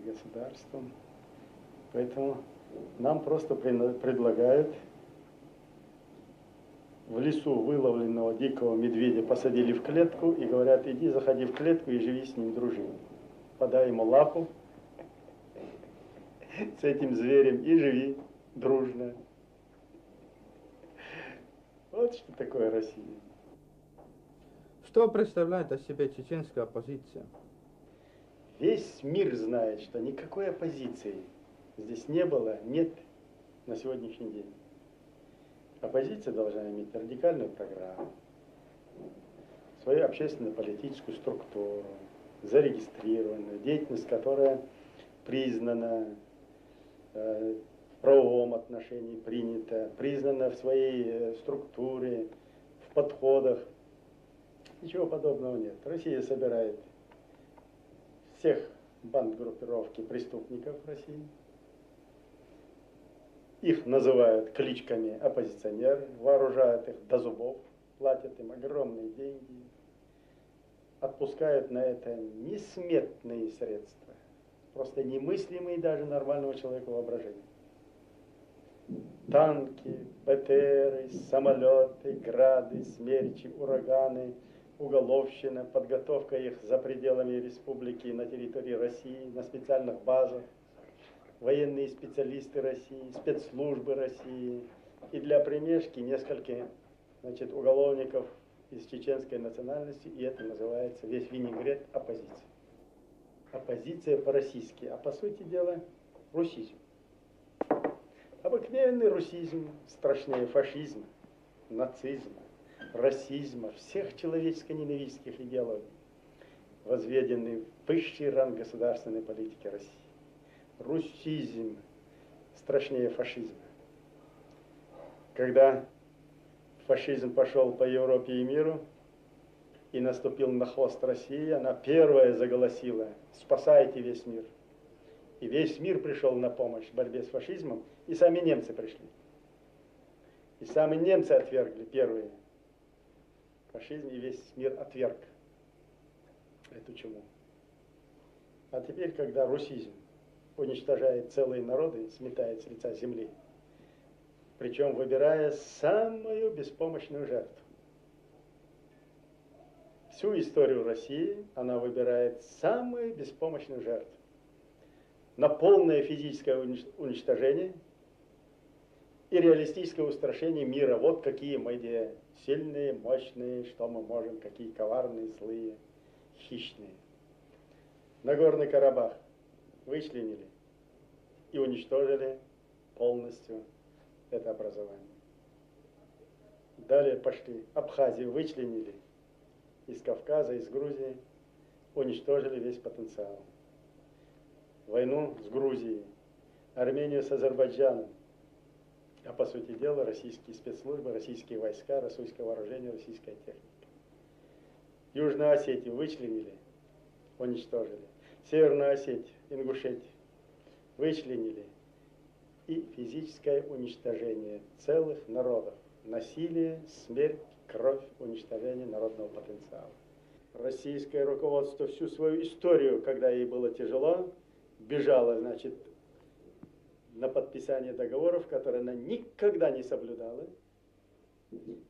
государством. Поэтому нам просто предлагают в лесу выловленного дикого медведя посадили в клетку и говорят, иди, заходи в клетку и живи с ним, дружи. Подай ему лапу с этим зверем и живи дружно. Вот что такое Россия. Что представляет о себе чеченская оппозиция? Весь мир знает, что никакой оппозиции здесь не было, нет на сегодняшний день. Оппозиция должна иметь радикальную программу, свою общественно-политическую структуру, зарегистрированную, деятельность, которая признана в правовом отношении, принята, признана в своей структуре, в подходах. Ничего подобного нет. Россия собирает всех банд группировки преступников России. Их называют кличками оппозиционеры, вооружают их до зубов, платят им огромные деньги, отпускают на это несметные средства, просто немыслимые даже нормального человека воображения. Танки, БТРы, самолеты, грады, смерчи, ураганы, уголовщина, подготовка их за пределами республики на территории России, на специальных базах, военные специалисты России, спецслужбы России. И для примешки несколько, уголовников из чеченской национальности, и это называется весь винегрет оппозиция. Оппозиция по-российски, а по сути дела русизм. Обыкновенный русизм страшнее фашизма, нацизма, расизма, всех человеческо-ненавистских идеологий, возведенный в высший ранг государственной политики России. Русизм страшнее фашизма. Когда фашизм пошел по Европе и миру и наступил на хвост России, она первая заголосила: спасайте весь мир. И весь мир пришел на помощь в борьбе с фашизмом, и сами немцы пришли. И сами немцы отвергли первые фашизм, и весь мир отверг эту чуму. А теперь, когда русизм уничтожает целые народы, сметает с лица земли, причем выбирая самую беспомощную жертву. Всю историю России она выбирает самую беспомощную жертву. На полное физическое уничтожение и реалистическое устрашение мира. Вот какие мы сильные, мощные, что мы можем, какие коварные, злые, хищные. Нагорный Карабах вычленили и уничтожили полностью это образование. Далее пошли Абхазию вычленили из Кавказа, из Грузии, уничтожили весь потенциал. Войну с Грузией, Армению с Азербайджаном, а по сути дела российские спецслужбы, российские войска, российское вооружение, российская техника. Южную Осетию вычленили, уничтожили. Северную Осетию, Ингушетию вычленили. И физическое уничтожение целых народов. Насилие, смерть, кровь, уничтожение народного потенциала. Российское руководство всю свою историю, когда ей было тяжело, бежала, на подписание договоров, которые она никогда не соблюдала,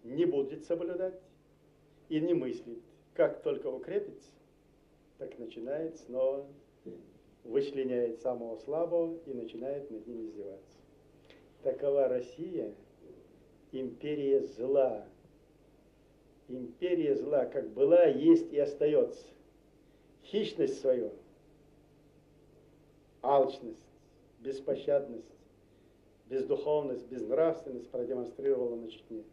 не будет соблюдать и не мыслит. Как только укрепится, так начинает снова, вычленяет самого слабого и начинает над ним издеваться. Такова Россия, империя зла. Империя зла, как была, есть и остается. Хищность свою, алчность, беспощадность, бездуховность, безнравственность продемонстрировала на Чечне.